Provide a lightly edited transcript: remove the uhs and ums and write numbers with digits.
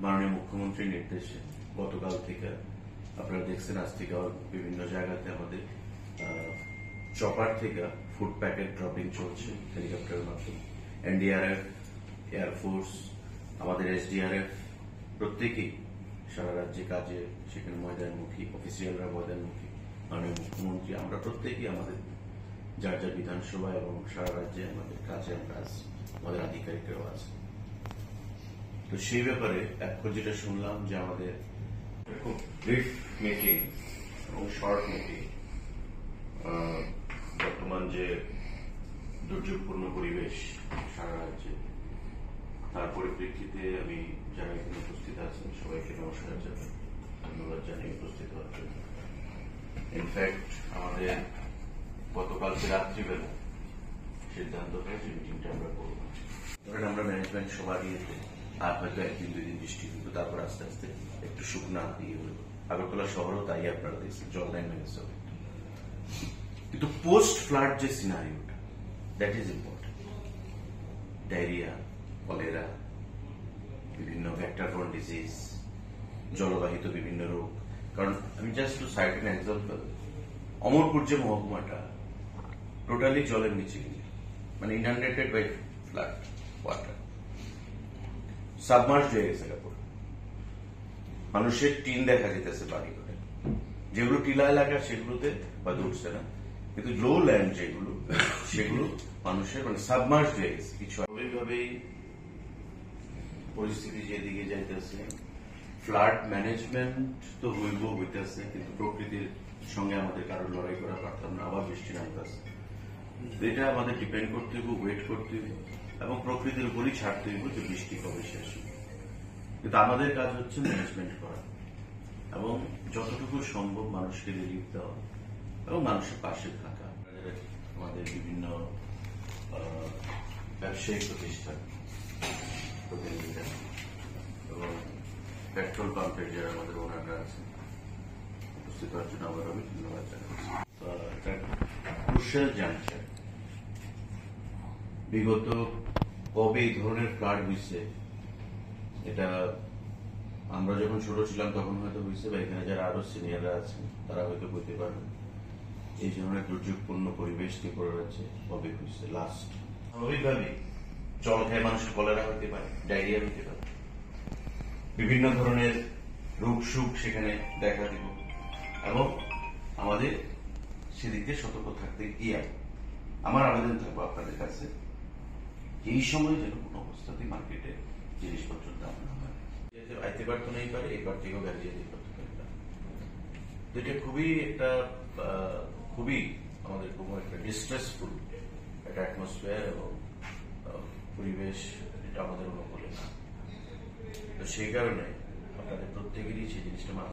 মাননীয় মুখ্যমন্ত্রীর নির্দেশে গতকাল থেকে আপনারা দেখছেন আজ থেকে বিভিন্ন জায়গাতে আমাদের চপার থেকে ফুড প্যাকেট ড্রপিং চলছে হেলিকপ্টারের মাধ্যমে। এনডিআরএফ, এয়ারফোর্স, আমাদের এসডিআরএফ প্রত্যেকেই সারা রাজ্যে কাজে সেখানে ময়দানমুখী, অফিসিয়ালরা ময়দানমুখী। মাননীয় মুখ্যমন্ত্রী আমরা প্রত্যেকেই আমাদের যার যার বিধানসভা এবং সারা রাজ্যে আমাদের কাজে আমরা আছি, আমাদের আধিকারিকরাও আছে। তো সেই ব্যাপারে এখন যেটা শুনলাম যে আমাদের খুব ব্রিফ মিটিং এবং শর্ট মিটিং, বর্তমান যে দুর্যোগপূর্ণ পরিবেশ সারা রাজ্যে, তার পরিপ্রেক্ষিতে আমি যারা এখানে উপস্থিত আছেন সবাইকে নমস্কার জানাই, ধন্যবাদ জানাই উপস্থিত হওয়ার জন্য। ইনফ্যাক্ট আমাদের গতকালকে রাত্রিবেলা সিদ্ধান্ত হয়েছে মিটিংটা আমরা করব। ধরেন আমরা ম্যানেজমেন্ট সবার ইয়েতে আর হয়তো একদিন দুই দিন বৃষ্টি কিন্তু তারপর আস্তে আস্তে একটু শুকনা দিয়ে হলো। আগরতলা শহরও তাই আপনারা দেখছেন, জল নেমে গেছে। কিন্তু পোস্ট ফ্লাড যে সিনারিওটা, that is important. Diarrhoea, cholera, বিভিন্ন ভেক্টরবর্ন ডিজিজ, জলবাহিত বিভিন্ন রোগ। কারণ আমি just to cite an example, Amarpur যে মহকুমাটা টোটালি জলের নিচে, মানে inundated by flood water, submerge হয়ে গেছে কাপড়। মানুষের টিন দেখা যেতেছে বাড়ি করে, যেগুলো টিলা এলাকা সেগুলোতে বা উঠছে না, কিন্তু লো ল্যান্ড যেগুলো সেগুলো মানুষের মানে সাবমার্জ হয়ে গেছে। কিছু স্বাভাবিকভাবেই পরিস্থিতি যেদিকে যাইতেছে, ফ্লাড ম্যানেজমেন্ট তো হইতেছে, কিন্তু প্রকৃতির সঙ্গে আমাদের কারো লড়াই করা পারতাম না। আবার বৃষ্টি নামতেছে, এটা আমাদের ডিপেন্ড করতে হইব, ওয়েট করতে হইব এবং প্রকৃতির উপরই ছাড়তে হইব যে বৃষ্টি কবে শেষ হবে। কিন্তু আমাদের কাজ হচ্ছে ম্যানেজমেন্ট করা এবং যতটুকু সম্ভব মানুষকে রিলিফ দেওয়া এবং মানুষের পাশে থাকা। আমাদের বিভিন্ন ব্যবসায়িক প্রতিষ্ঠান প্রতিনিধিরা এবং পেট্রোল পাম্পের যারা আমাদের ওনাররা আছেন, উপস্থিত হওয়ার জন্য আবার আমি ধন্যবাদ জানাচ্ছি। ক্রুশিয়াল জাংশন, বিগত কবে এই ধরনের ফ্লাড হয়েছে এটা আমরা যখন ছোট ছিলাম তখন হয়তো হয়েছে, বা এখানে যারা আরো সিনিয়ররা আছেন তারা হয়তো বলতে পারবেন এই ধরনের দুর্যোগপূর্ণ পরিবেশ ত্রিপুরা রাজ্যে কবে হয়েছে লাস্ট। স্বাভাবিকভাবে জল খেয়ে মানুষের কলেরা হতে পারে, ডায়রিয়া হতে পারে, বিভিন্ন ধরনের রোগ সুখ সেখানে দেখা দিব এবং আমাদের সেদিকে সতর্ক থাকতে গিয়ে আমার আবেদন থাকবো আপনাদের কাছে, এই সময় যেন কোন অবস্থাতেই মার্কেটে জিনিসপত্রের দাম না হয়। আইতে পারতো নাই পারে, এবার থেকেও গাড়ি যেতে পারতো না। এটা খুবই আমাদের খুব একটা ডিস্ট্রেসফুল একটা অ্যাটমসফিয়ার এবং পরিবেশ, এটা আমাদের অনুকূলে না। তো সেই কারণে আপনাদের প্রত্যেকেরই সেই জিনিসটা